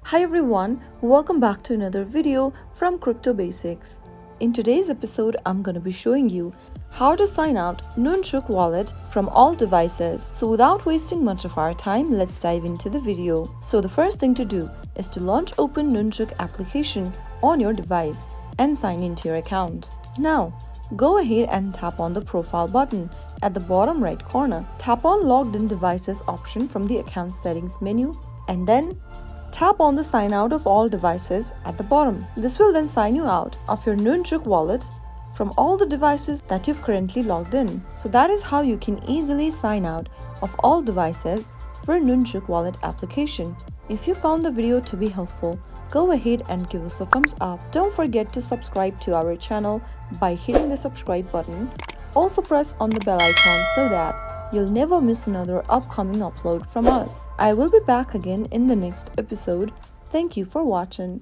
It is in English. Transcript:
Hi everyone, welcome back to another video from Crypto Basics. In today's episode, I'm going to be showing you how to sign out Nunchuk Wallet from all devices. So without wasting much of our time, let's dive into the video. So the first thing to do is to launch open Nunchuk application on your device and sign into your account. Now, go ahead and tap on the profile button at the bottom right corner. Tap on logged in devices option from the account settings menu and then tap on the sign out of all devices at the bottom. This will then sign you out of your Nunchuk wallet from all the devices that you've currently logged in. So that is how you can easily sign out of all devices for Nunchuk wallet application. If you found the video to be helpful, go ahead and give us a thumbs up. Don't forget to subscribe to our channel by hitting the subscribe button. Also press on the bell icon so that you'll never miss another upcoming upload from us. I will be back again in the next episode. Thank you for watching.